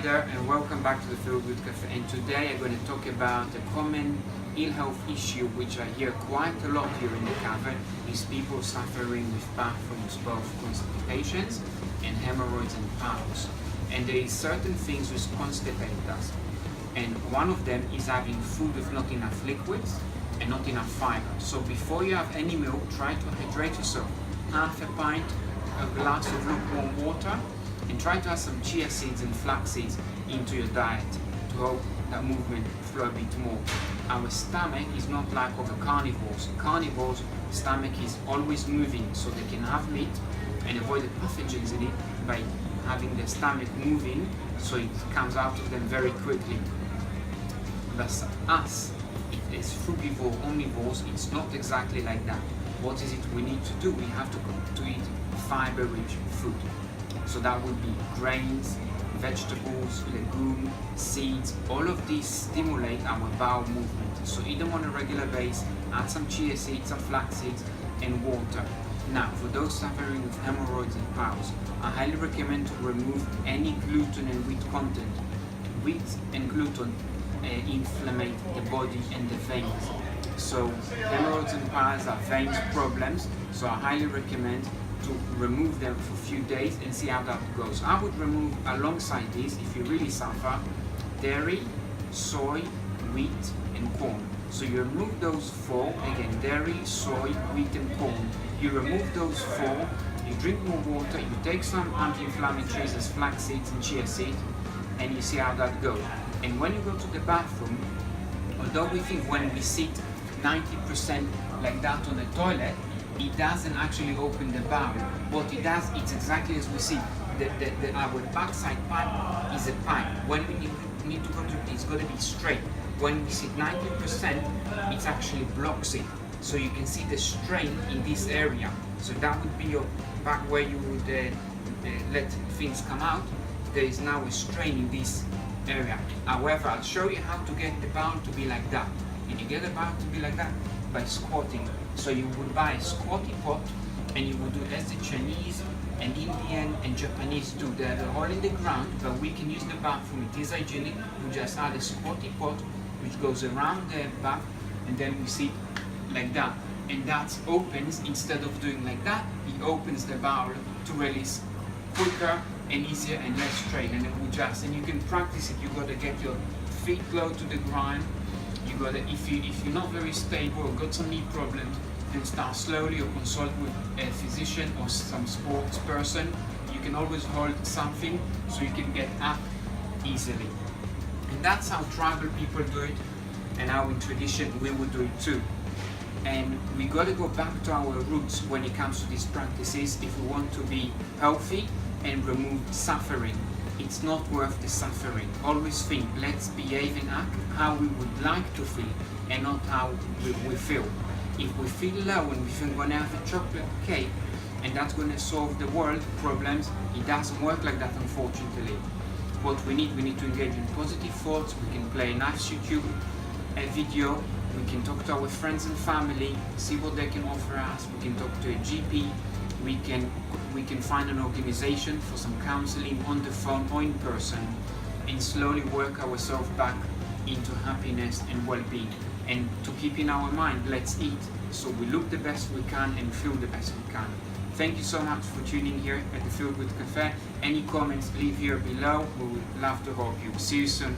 there, and welcome back to the Feel Good Cafe. And today I'm going to talk about a common ill health issue which I hear quite a lot here in the cafe, is people suffering with bathrooms, both constipations and hemorrhoids and piles. And there is certain things which constipate us, and one of them is having food with not enough liquids and not enough fiber. So before you have any meal, try to hydrate yourself. Half a pint, a glass of lukewarm water, and try to add some chia seeds and flax seeds into your diet to help that movement flow a bit more. Our stomach is not like other carnivores. Carnivores' stomach is always moving, so they can have meat and avoid the pathogens in it by having their stomach moving, so it comes out of them very quickly. But us, as frugivore, omnivores, it's not exactly like that. What is it we need to do? We have to eat fiber-rich food. So that would be grains, vegetables, legumes, seeds. All of these stimulate our bowel movement. So eat them on a regular basis, add some chia seeds, some flax seeds, and water. Now, for those suffering with hemorrhoids and piles, I highly recommend to remove any gluten and wheat content. Wheat and gluten inflammate the body and the veins. So hemorrhoids and piles are veins problems, so I highly recommend to remove them for a few days and see how that goes. I would remove alongside this, if you really suffer, dairy, soy, wheat and corn. So you remove those four, again dairy, soy, wheat and corn. You remove those four, you drink more water, you take some anti-inflammatories as flax seeds and chia seeds, and you see how that goes. And when you go to the bathroom, although we think when we sit 90% like that on the toilet, it doesn't actually open the bowel. What it does, it's exactly as we see. Our backside pipe is a pipe. When we need to go to it, it's got to be straight. When we sit 90%, it actually blocks it. So you can see the strain in this area. So that would be your back where you would let things come out. There is now a strain in this area. However, I'll show you how to get the bowel to be like that. And you get the bowel to be like that by squatting. So you would buy a squatty pot, and you would do as the Chinese and Indian and Japanese do. They're the hole in the ground, but we can use the bathroom. It is hygienic. We just add a squatty pot which goes around the bath, and then we sit like that. And that opens, instead of doing like that, it opens the bowel to release quicker and easier and less strain. And it will just, and you can practice it. You got to get your feet low to the ground. You got to, if you're not very stable or got some knee problems, then start slowly or consult with a physician or some sports person. You can always hold something so you can get up easily. And that's how tribal people do it, and how in tradition we would do it too. And we got to go back to our roots when it comes to these practices if we want to be healthy and remove suffering. It's not worth the suffering. Always think, let's behave and act how we would like to feel and not how we feel. If we feel low and we think we're going to have a chocolate cake and that's going to solve the world problems, it doesn't work like that, unfortunately. What we need to engage in positive thoughts. We can play a nice YouTube video. We can talk to our friends and family, see what they can offer us. We can talk to a GP. We can find an organization for some counseling on the phone or in person, and slowly work ourselves back into happiness and well-being. And to keep in our mind, let's eat so we look the best we can and feel the best we can. Thank you so much for tuning here at the Feel Good Cafe. Any comments, leave here below. We would love to help you. See you soon.